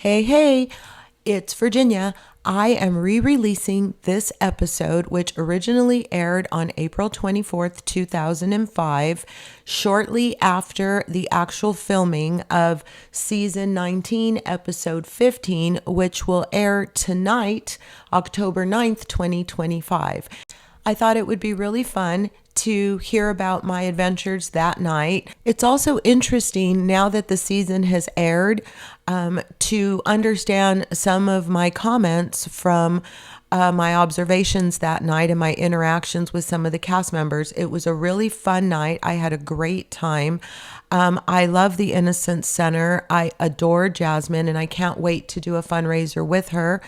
Hey, hey, it's Virginia. I am re-releasing this episode, which originally aired on April 24th, 2005, shortly after the actual filming of Season 19, Episode 15, which will air tonight, October 9th, 2025. I thought it would be really fun to hear about my adventures that night. It's also interesting now that the season has aired to understand some of my comments from my observations that night and my interactions with some of the cast members. It was a really fun night. I had a great time. I love the Innocence Center. I adore Jasmine, and I can't wait to do a fundraiser with her.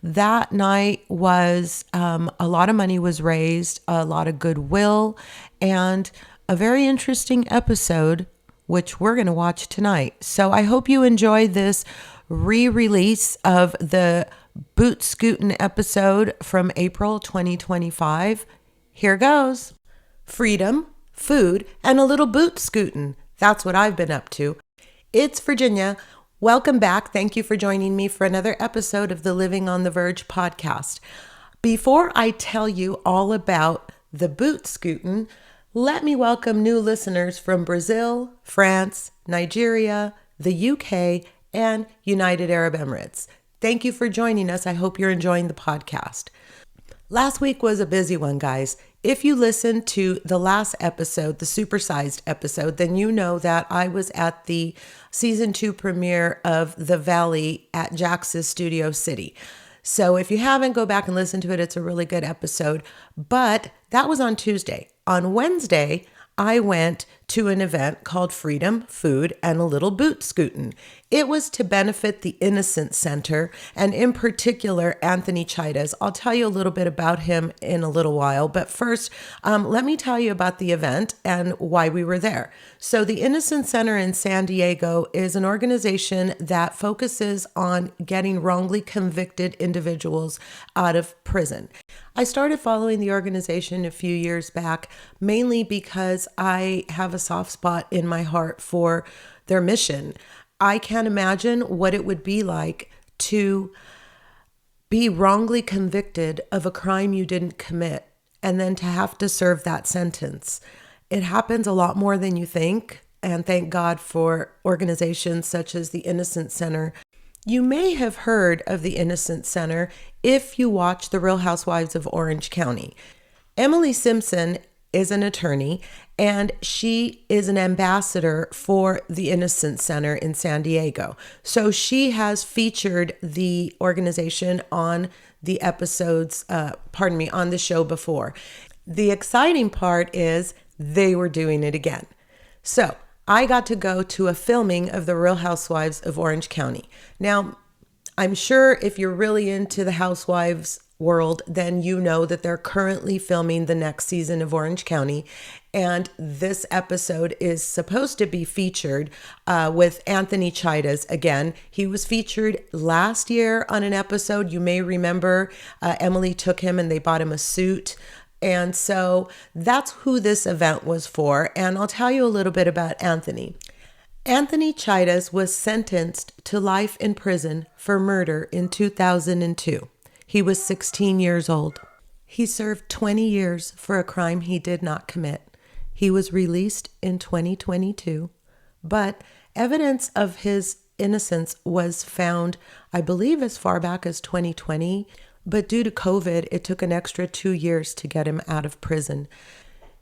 That night was a lot of money was raised, a lot of goodwill, and a very interesting episode, which we're going to watch tonight. So I hope you enjoy this re-release of the Boot Scootin' episode from April 2025. Here goes. Freedom, food, and a little boot scootin'. That's what I've been up to. It's Virginia. Welcome back. Thank you for joining me for another episode of the Living on the Verge podcast. Before I tell you all about the boot scootin', let me welcome new listeners from Brazil, France, Nigeria, the UK, and United Arab Emirates. Thank you for joining us. I hope you're enjoying the podcast. Last week was a busy one, guys. If you listened to the last episode, the supersized episode, then you know that I was at the season 2 premiere of The Valley at Jax's Studio City. So if you haven't, go back and listen to it. It's a really good episode. But that was on Tuesday. On Wednesday, I went to an event called Freedom, Food, and a Little Boot Scootin'. It was to benefit the Innocence Center, and in particular, Anthony Chidas. I'll tell you a little bit about him in a little while, but first, let me tell you about the event and why we were there. So the Innocence Center in San Diego is an organization that focuses on getting wrongly convicted individuals out of prison. I started following the organization a few years back, mainly because I have a soft spot in my heart for their mission. I can't imagine what it would be like to be wrongly convicted of a crime you didn't commit and then to have to serve that sentence. It happens a lot more than you think, and thank God for organizations such as the Innocence Center. You may have heard of the Innocence Center if you watch The Real Housewives of Orange County. Emily Simpson is an attorney, and she is an ambassador for the Innocence Center in San Diego. So she has featured the organization on the episodes, on the show before. The exciting part is they were doing it again. So I got to go to a filming of The Real Housewives of Orange County. Now, I'm sure if you're really into the Housewives world, then you know that they're currently filming the next season of Orange County. And this episode is supposed to be featured with Anthony Chidas again. He was featured last year on an episode. You may remember Emily took him and they bought him a suit. And so that's who this event was for. And I'll tell you a little bit about Anthony. Anthony Chidas was sentenced to life in prison for murder in 2002. He was 16 years old. He served 20 years for a crime he did not commit. He was released in 2022, but evidence of his innocence was found, I believe, as far back as 2020. But due to COVID, it took an extra 2 years to get him out of prison.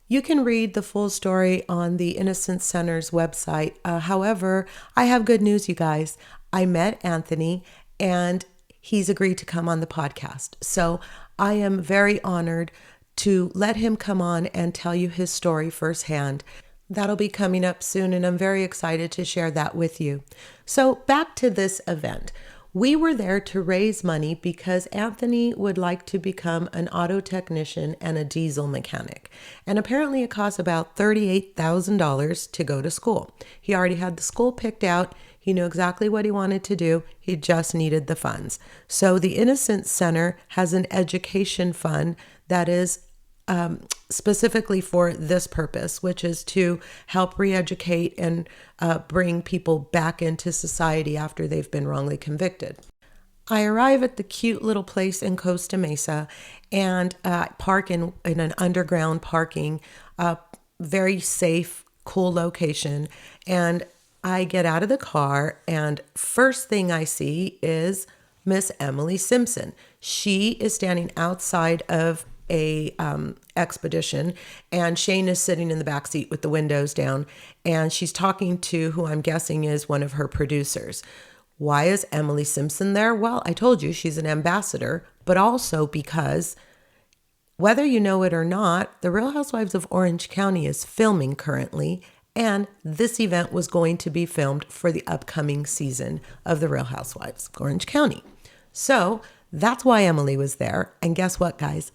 You can read the full story on the Innocence Center's website. However, I have good news, you guys. I met Anthony, and he's agreed to come on the podcast. So I am very honored to let him come on and tell you his story firsthand. That'll be coming up soon, and I'm very excited to share that with you. So back to this event. We were there to raise money because Anthony would like to become an auto technician and a diesel mechanic. And apparently it costs about $38,000 to go to school. He already had the school picked out. He knew exactly what he wanted to do. He just needed the funds. So the Innocence Center has an education fund that is specifically for this purpose, which is to help re-educate and bring people back into society after they've been wrongly convicted. I arrive at the cute little place in Costa Mesa and park in an underground parking, very safe, cool location. And I get out of the car, and first thing I see is Miss Emily Simpson. She is standing outside of a expedition, and Shane is sitting in the back seat with the windows down, and she's talking to who I'm guessing is one of her producers. Why is Emily Simpson there? Well, I told you she's an ambassador, but also because whether you know it or not, the Real Housewives of Orange County is filming currently, and this event was going to be filmed for the upcoming season of the Real Housewives of Orange County. So that's why Emily was there. And guess what, guys?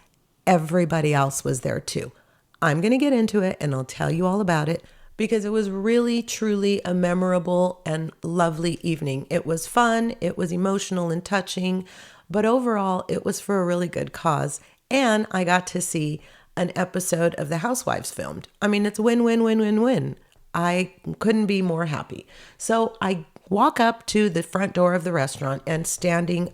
Everybody else was there too. I'm going to get into it and I'll tell you all about it because it was really, truly a memorable and lovely evening. It was fun, it was emotional and touching, but overall it was for a really good cause. And I got to see an episode of The Housewives filmed. I mean, it's win, win, win, win, win. I couldn't be more happy. So I walk up to the front door of the restaurant and seated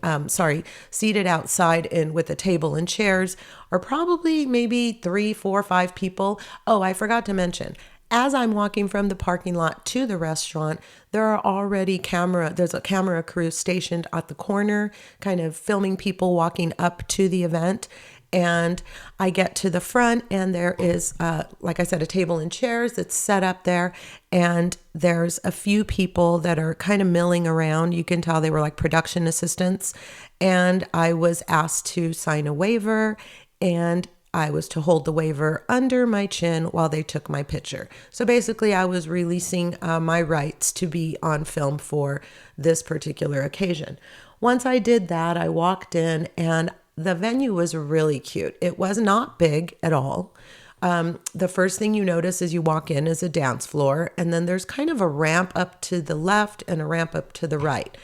outside with a table and chairs are probably maybe 3, 4, 5 people. Oh, I forgot to mention, as I'm walking from the parking lot to the restaurant, there's a camera crew stationed at the corner, kind of filming people walking up to the event. And I get to the front and there is, like I said, a table and chairs that's set up there. And there's a few people that are kind of milling around. You can tell they were like production assistants. And I was asked to sign a waiver, and I was to hold the waiver under my chin while they took my picture. So basically I was releasing my rights to be on film for this particular occasion. Once I did that, I walked in and the venue was really cute. It was not big at all. The first thing you notice as you walk in is a dance floor, and then there's kind of a ramp up to the left and a ramp up to the right.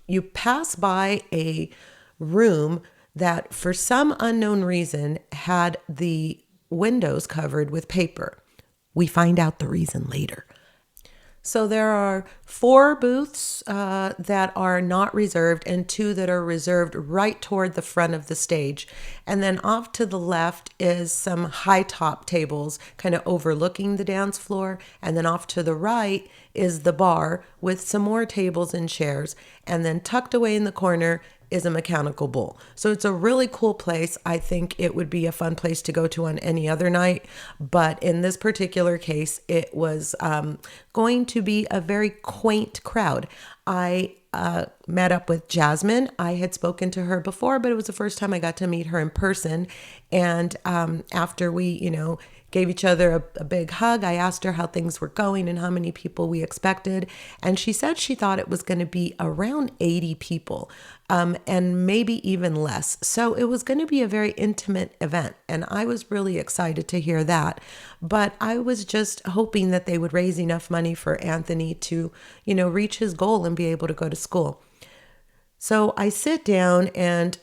You pass by a room that for some unknown reason had the windows covered with paper. We find out the reason later. So there are 4 booths that are not reserved and 2 that are reserved right toward the front of the stage. And then off to the left is some high top tables kind of overlooking the dance floor. And then off to the right is the bar with some more tables and chairs. And then tucked away in the corner is a mechanical bull. So it's a really cool place. I think it would be a fun place to go to on any other night. But in this particular case, it was going to be a very quaint crowd. I met up with Jasmine. I had spoken to her before, but it was the first time I got to meet her in person. And after we, gave each other a big hug, I asked her how things were going and how many people we expected. And she said she thought it was going to be around 80 people and maybe even less. So it was going to be a very intimate event. And I was really excited to hear that. But I was just hoping that they would raise enough money for Anthony to, reach his goal and be able to go to school. So I sit down and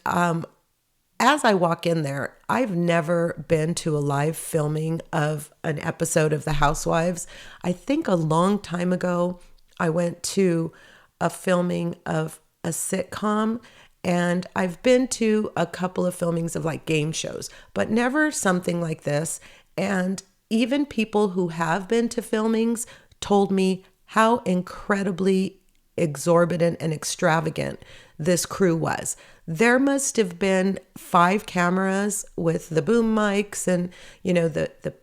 as I walk in there, I've never been to a live filming of an episode of The Housewives. I think a long time ago, I went to a filming of a sitcom, and I've been to a couple of filmings of like game shows, but never something like this. And even people who have been to filmings told me how incredibly exorbitant and extravagant this crew was. There must have been 5 cameras with the boom mics and, the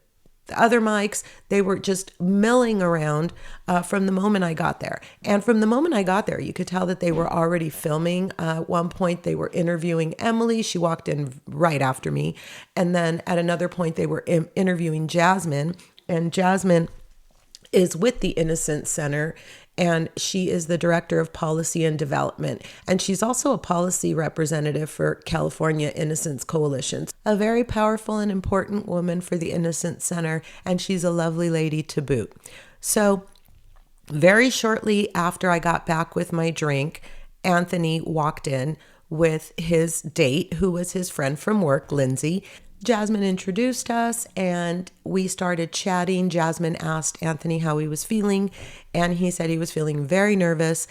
other mics. They were just milling around from the moment I got there. And from the moment I got there, you could tell that they were already filming. At one point, they were interviewing Emily. She walked in right after me. And then at another point, they were interviewing Jasmine. And Jasmine is with the Innocence Center, and she is the director of policy and development. And she's also a policy representative for California Innocence Coalition. A very powerful and important woman for the Innocence Center, and she's a lovely lady to boot. So very shortly after I got back with my drink, Anthony walked in with his date, who was his friend from work, Lindsay. Jasmine introduced us and we started chatting. Jasmine asked Anthony how he was feeling, and he said he was feeling very nervous,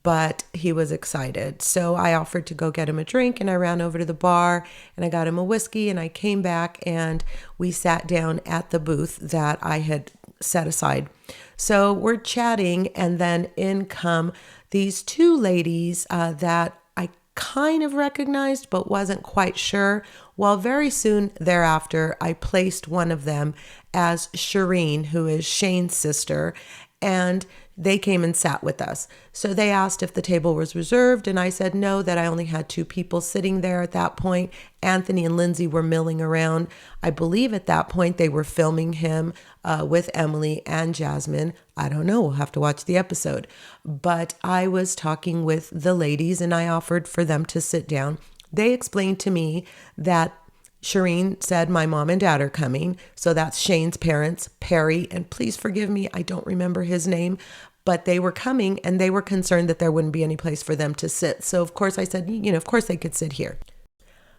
but he was excited. So I offered to go get him a drink, and I ran over to the bar and I got him a whiskey, and I came back and we sat down at the booth that I had set aside. So we're chatting, and then in come these two ladies that I kind of recognized but wasn't quite sure. Well, very soon thereafter, I placed one of them as Shireen, who is Shane's sister, and they came and sat with us. So they asked if the table was reserved, and I said no, that I only had two people sitting there at that point. Anthony and Lindsay were milling around. I believe at that point they were filming him with Emily and Jasmine. I don't know. We'll have to watch the episode. But I was talking with the ladies, and I offered for them to sit down. They explained to me that Shireen said my mom and dad are coming. So that's Shane's parents, Perry, and please forgive me, I don't remember his name, but they were coming and they were concerned that there wouldn't be any place for them to sit. So of course I said, of course they could sit here.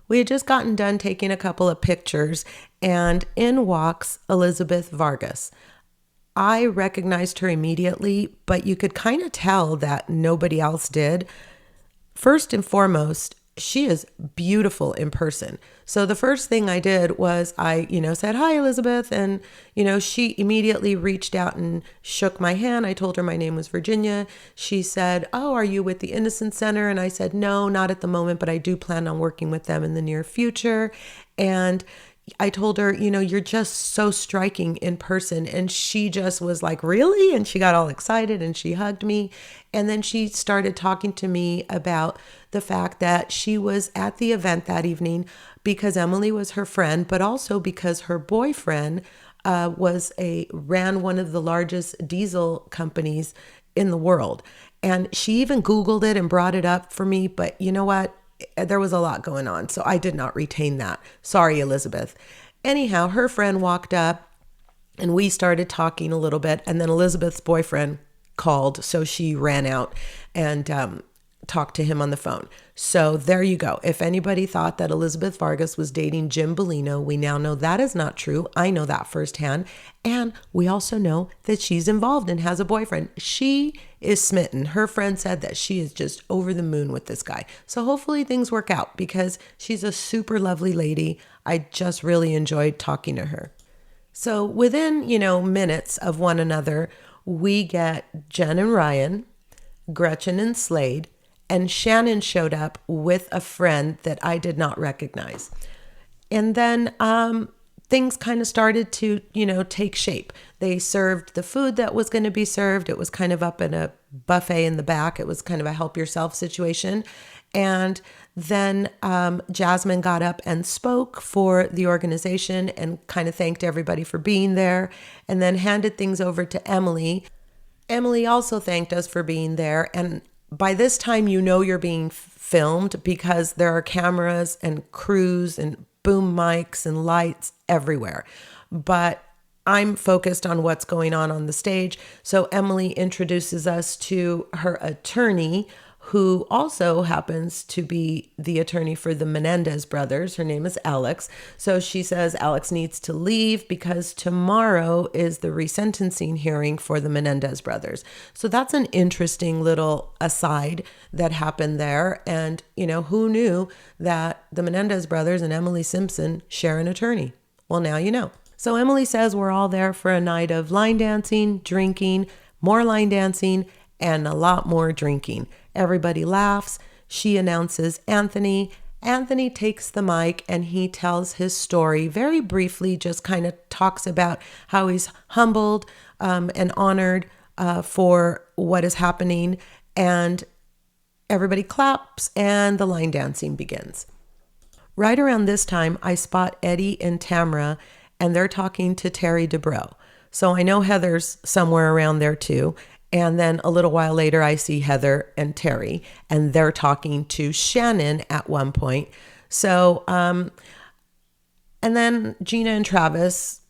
We had just gotten done taking a couple of pictures, and in walks Elizabeth Vargas. I recognized her immediately, but you could kind of tell that nobody else did. First and foremost, she is beautiful in person. So the first thing I did was I, said, "Hi, Elizabeth." And, she immediately reached out and shook my hand. I told her my name was Virginia. She said, "Oh, are you with the Innocence Center?" And I said, "No, not at the moment, but I do plan on working with them in the near future." And I told her, you're just so striking in person. And she just was like, "Really?" And she got all excited and she hugged me. And then she started talking to me about the fact that she was at the event that evening because Emily was her friend, but also because her boyfriend ran one of the largest diesel companies in the world. And she even Googled it and brought it up for me. But you know what? There was a lot going on, so I did not retain that. Sorry, Elizabeth. Anyhow, her friend walked up and we started talking a little bit, and then Elizabeth's boyfriend called, so she ran out and talked to him on the phone. So there you go. If anybody thought that Elizabeth Vargas was dating Jim Bellino, we now know that is not true. I know that firsthand. And we also know that she's involved and has a boyfriend. She is smitten. Her friend said that she is just over the moon with this guy. So hopefully things work out because she's a super lovely lady. I just really enjoyed talking to her. So within, minutes of one another, we get Jen and Ryan, Gretchen and Slade, and Shannon showed up with a friend that I did not recognize. And then things kind of started to, take shape. They served the food that was going to be served. It was kind of up in a buffet in the back. It was kind of a help yourself situation. And then Jasmine got up and spoke for the organization and kind of thanked everybody for being there, and then handed things over to Emily. Emily also thanked us for being there. And by this time, you're being filmed because there are cameras and crews and boom mics and lights everywhere. But I'm focused on what's going on the stage. So Emily introduces us to her attorney, who also happens to be the attorney for the Menendez brothers. Her name is Alex. So she says Alex needs to leave because tomorrow is the resentencing hearing for the Menendez brothers. So that's an interesting little aside that happened there. And, who knew that the Menendez brothers and Emily Simpson share an attorney? Well, now you know. So Emily says we're all there for a night of line dancing, drinking, more line dancing, and a lot more drinking. Everybody laughs. She announces Anthony. Anthony takes the mic and he tells his story very briefly, just kind of talks about how he's humbled and honored for what is happening. And everybody claps and the line dancing begins. Right around this time, I spot Eddie and Tamara, and they're talking to Terry Dubrow. So I know Heather's somewhere around there too. And then a little while later, I see Heather and Terry, and they're talking to Shannon at one point. So, and then Gina and Travis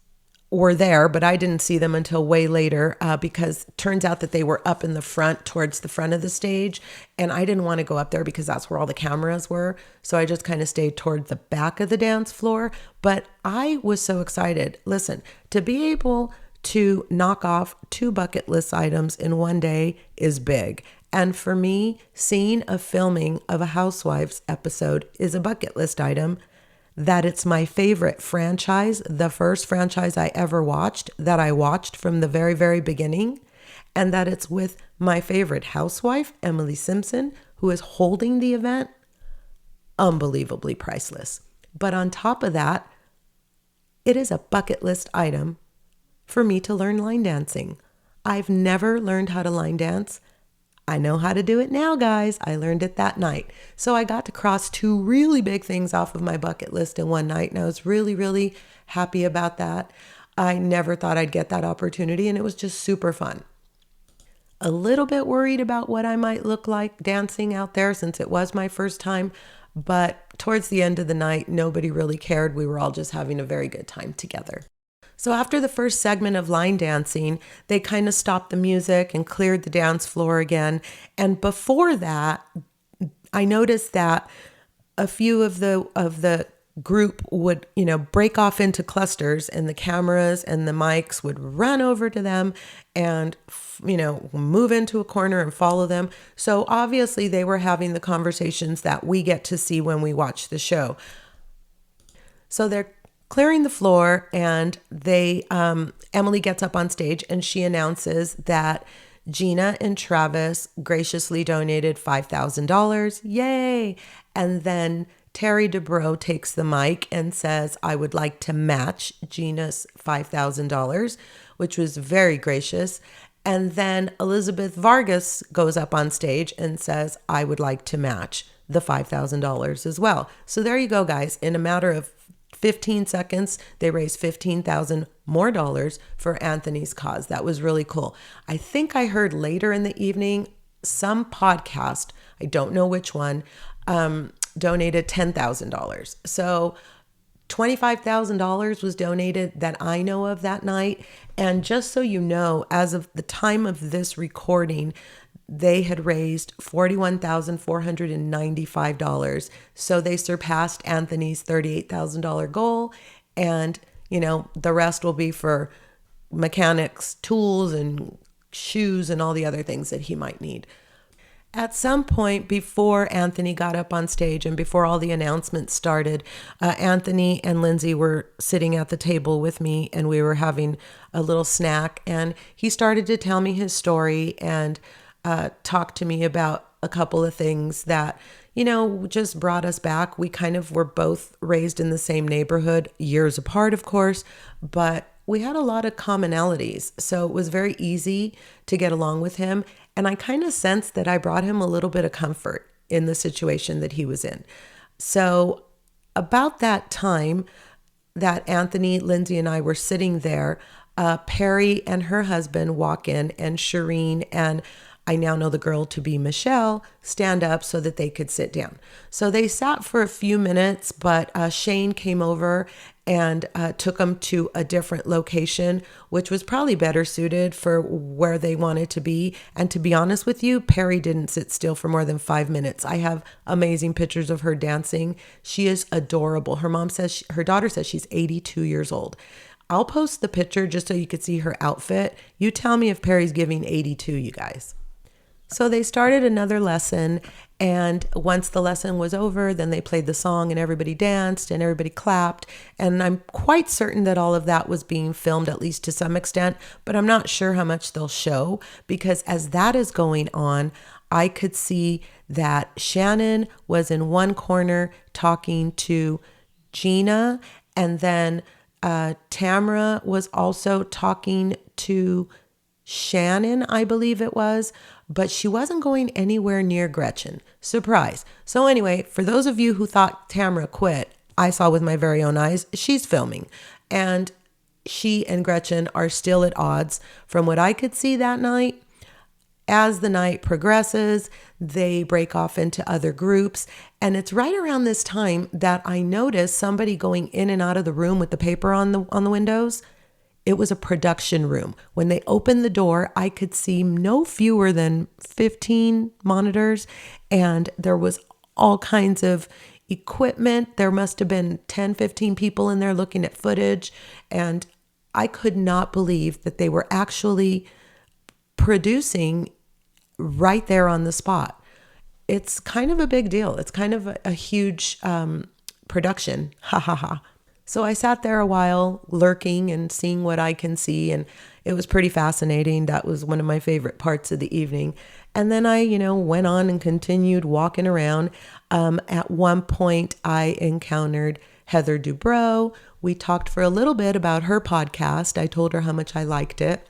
were there, but I didn't see them until way later because it turns out that they were up in the front towards the front of the stage. And I didn't want to go up there because that's where all the cameras were. So I just kind of stayed toward the back of the dance floor. But I was so excited. Listen, to be able to knock off 2 bucket list items in one day is big. And for me, seeing a filming of a Housewives episode is a bucket list item. That it's my favorite franchise, the first franchise I ever watched, that I watched from the very, very beginning, and that it's with my favorite housewife, Emily Simpson, who is holding the event, unbelievably priceless. But on top of that, it is a bucket list item for me to learn line dancing. I've never learned how to line dance. I know how to do it now, guys. I learned it that night. So I got to cross 2 really big things off of my bucket list in one night. And I was really, really happy about that. I never thought I'd get that opportunity, and it was just super fun. A little bit worried about what I might look like dancing out there since it was my first time. But towards the end of the night, nobody really cared. We were all just having a very good time together. So after the first segment of line dancing, they kind of stopped the music and cleared the dance floor again. And before that, I noticed that a few of the group would, break off into clusters, and the cameras and the mics would run over to them and, move into a corner and follow them. So obviously they were having the conversations that we get to see when we watch the show. So they're clearing the floor, and Emily gets up on stage and she announces that Gina and Travis graciously donated $5,000. Yay! And then Terry Dubrow takes the mic and says, I would like to match Gina's $5,000, which was very gracious. And then Elizabeth Vargas goes up on stage and says, I would like to match the $5,000 as well. So there you go, guys. In a matter of 15 seconds, they raised $15,000 more for Anthony's cause. That was really cool. I think I heard later in the evening, some podcast, I don't know which one, donated $10,000. So $25,000 was donated that I know of that night. And just so you know, as of the time of this recording, they had raised $41,495. So they surpassed Anthony's $38,000 goal. And, the rest will be for mechanics, tools, and shoes, and all the other things that he might need. At some point before Anthony got up on stage and before all the announcements started, Anthony and Lindsay were sitting at the table with me, and we were having a little snack. And he started to tell me his story and talk to me about a couple of things that, just brought us back. We kind of were both raised in the same neighborhood, years apart, of course, but we had a lot of commonalities. So it was very easy to get along with him. And I kind of sensed that I brought him a little bit of comfort in the situation that he was in. So about that time that Anthony, Lindsay, and I were sitting there, Perry and her husband walk in, and Shireen and I now know the girl to be Michelle, stand up so that they could sit down. So they sat for a few minutes, but Shane came over and took them to a different location, which was probably better suited for where they wanted to be. And to be honest with you, Perry didn't sit still for more than 5 minutes. I have amazing pictures of her dancing. She is adorable. Her daughter says she's 82 years old. I'll post the picture just so you could see her outfit. You tell me if Perry's giving 82, you guys. So they started another lesson, and once the lesson was over, then they played the song and everybody danced and everybody clapped. And I'm quite certain that all of that was being filmed, at least to some extent, but I'm not sure how much they'll show, because as that is going on, I could see that Shannon was in one corner talking to Gina, and then Tamra was also talking to Shannon, I believe it was, but she wasn't going anywhere near Gretchen. Surprise. So anyway, for those of you who thought Tamra quit, I saw with my very own eyes, she's filming. And she and Gretchen are still at odds. From what I could see that night, as the night progresses, they break off into other groups. And it's right around this time that I noticed somebody going in and out of the room with the paper on the windows. It was a production room. When they opened the door, I could see no fewer than 15 monitors, and there was all kinds of equipment. There must have been 10, 15 people in there looking at footage, and I could not believe that they were actually producing right there on the spot. It's kind of a big deal. It's kind of a huge production. Ha ha ha. So I sat there a while lurking and seeing what I can see, and it was pretty fascinating. That was one of my favorite parts of the evening. And then I, went on and continued walking around. At one point, I encountered Heather Dubrow. We talked for a little bit about her podcast. I told her how much I liked it.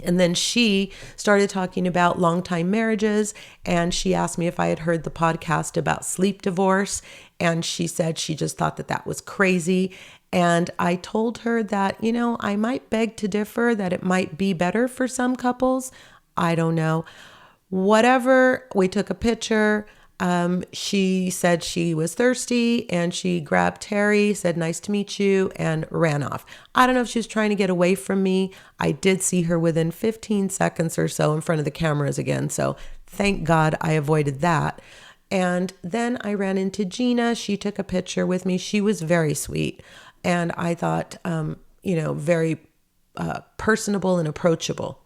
And then she started talking about long-time marriages, and she asked me if I had heard the podcast about sleep divorce, and she said she just thought that that was crazy. And I told her that, I might beg to differ, that it might be better for some couples. I don't know. Whatever, we took a picture. She said she was thirsty, and she grabbed Terry, said, "Nice to meet you," and ran off. I don't know if she was trying to get away from me. I did see her within 15 seconds or so in front of the cameras again. So thank God I avoided that. And then I ran into Gina. She took a picture with me. She was very sweet. And I thought, very personable and approachable.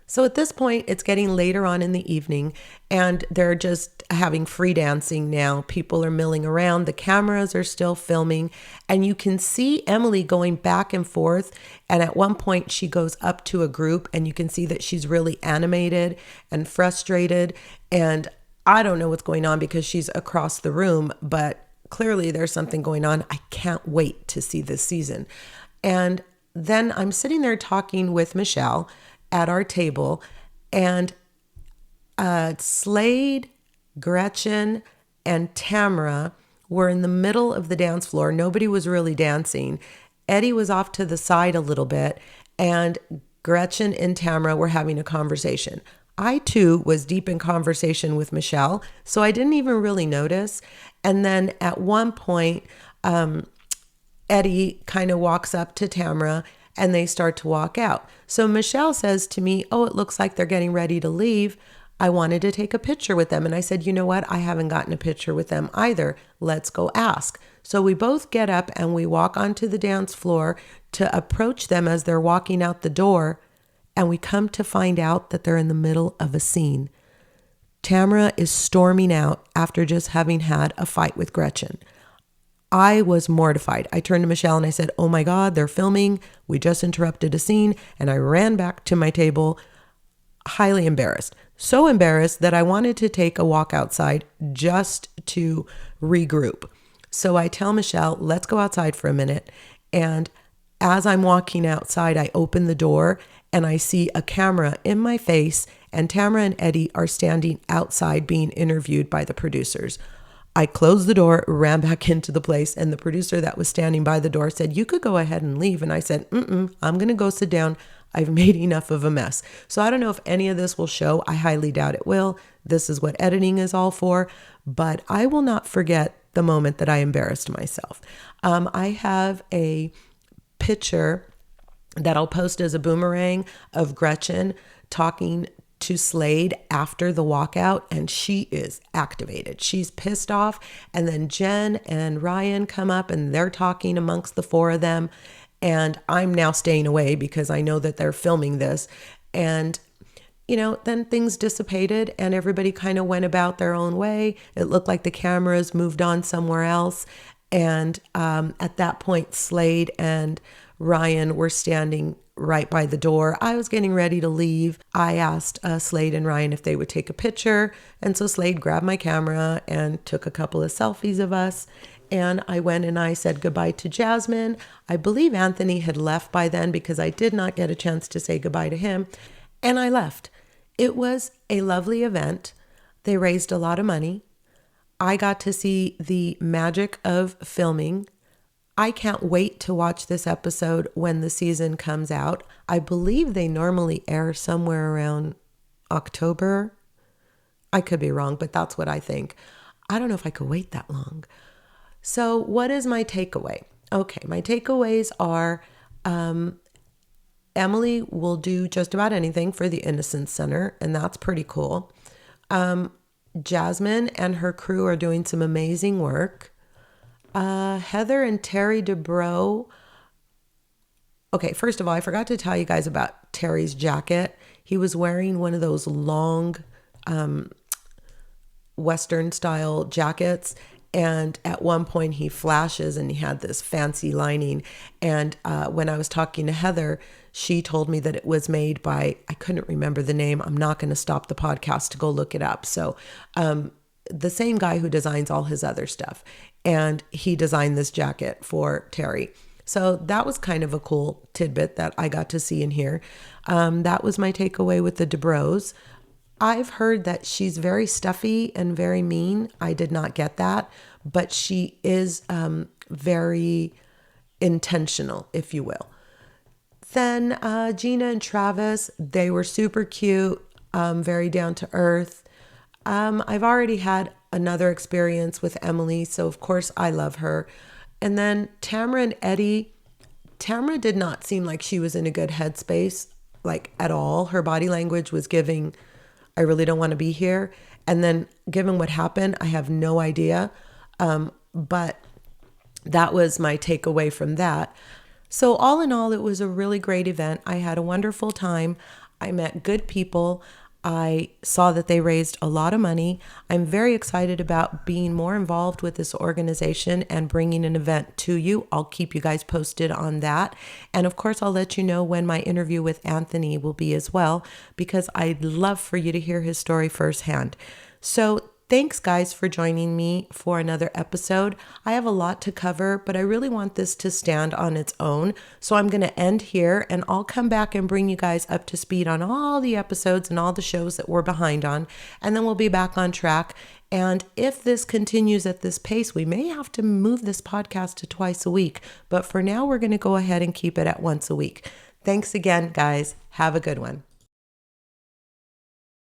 So at this point, it's getting later on in the evening, and they're just having free dancing now. People are milling around. The cameras are still filming, and you can see Emily going back and forth. And at one point, she goes up to a group, and you can see that she's really animated and frustrated. And I don't know what's going on because she's across the room, but clearly there's something going on. I can't wait to see this season. And then I'm sitting there talking with Michelle at our table, and Slade, Gretchen, and Tamara were in the middle of the dance floor. Nobody was really dancing. Eddie was off to the side a little bit, and Gretchen and Tamara were having a conversation. I, too, was deep in conversation with Michelle, so I didn't even really notice. And then at one point, Eddie kind of walks up to Tamara, and they start to walk out. So Michelle says to me, "Oh, it looks like they're getting ready to leave. I wanted to take a picture with them." And I said, "You know what? I haven't gotten a picture with them either. Let's go ask." So we both get up and we walk onto the dance floor to approach them as they're walking out the door. And we come to find out that they're in the middle of a scene. Tamara is storming out after just having had a fight with Gretchen. I was mortified. I turned to Michelle and I said, "Oh my God, they're filming. We just interrupted a scene." And I ran back to my table, highly embarrassed. So embarrassed that I wanted to take a walk outside just to regroup. So I tell Michelle, "Let's go outside for a minute." And as I'm walking outside, I open the door and I see a camera in my face, and Tamara and Eddie are standing outside being interviewed by the producers. I closed the door, ran back into the place, and the producer that was standing by the door said, "You could go ahead and leave." And I said, "I'm going to go sit down. I've made enough of a mess." So I don't know if any of this will show. I highly doubt it will. This is what editing is all for. But I will not forget the moment that I embarrassed myself. I have a picture that I'll post as a boomerang of Gretchen talking to Slade after the walkout, and she is activated. She's pissed off. And then Jen and Ryan come up and they're talking amongst the four of them. And I'm now staying away because I know that they're filming this. And, then things dissipated and everybody kind of went about their own way. It looked like the cameras moved on somewhere else. And at that point, Slade and Ryan were standing right by the door. I was getting ready to leave. I asked Slade and Ryan if they would take a picture. And so Slade grabbed my camera and took a couple of selfies of us. And I went and I said goodbye to Jasmine. I believe Anthony had left by then because I did not get a chance to say goodbye to him. And I left. It was a lovely event. They raised a lot of money. I got to see the magic of filming. I can't wait to watch this episode when the season comes out. I believe they normally air somewhere around October. I could be wrong, but that's what I think. I don't know if I could wait that long. So what is my takeaway? Okay, my takeaways are Emily will do just about anything for the Innocence Center, and that's pretty cool. Jasmine and her crew are doing some amazing work. Heather and Terry DeBro. Okay, first of all, I forgot to tell you guys about Terry's jacket. He was wearing one of those long Western style jackets. And at one point he flashes and he had this fancy lining. And when I was talking to Heather, she told me that it was made by, I couldn't remember the name. I'm not going to stop the podcast to go look it up. So the same guy who designs all his other stuff. And he designed this jacket for Terry. So that was kind of a cool tidbit that I got to see and hear. That was my takeaway with the DeBros. I've heard that she's very stuffy and very mean. I did not get that, but she is very intentional, if you will. Then Gina and Travis, they were super cute, very down to earth. I've already had another experience with Emily, so of course I love her. And then Tamara and Eddie, Tamara did not seem like she was in a good headspace, like at all. Her body language was giving, I really don't want to be here. And then given what happened, I have no idea. But that was my takeaway from that. So all in all, it was a really great event. I had a wonderful time. I met good people. I saw that they raised a lot of money. I'm very excited about being more involved with this organization and bringing an event to you. I'll keep you guys posted on that. And of course, I'll let you know when my interview with Anthony will be as well, because I'd love for you to hear his story firsthand. So thanks, guys, for joining me for another episode. I have a lot to cover, but I really want this to stand on its own. So I'm going to end here, and I'll come back and bring you guys up to speed on all the episodes and all the shows that we're behind on, and then we'll be back on track. And if this continues at this pace, we may have to move this podcast to twice a week. But for now, we're going to go ahead and keep it at once a week. Thanks again, guys. Have a good one.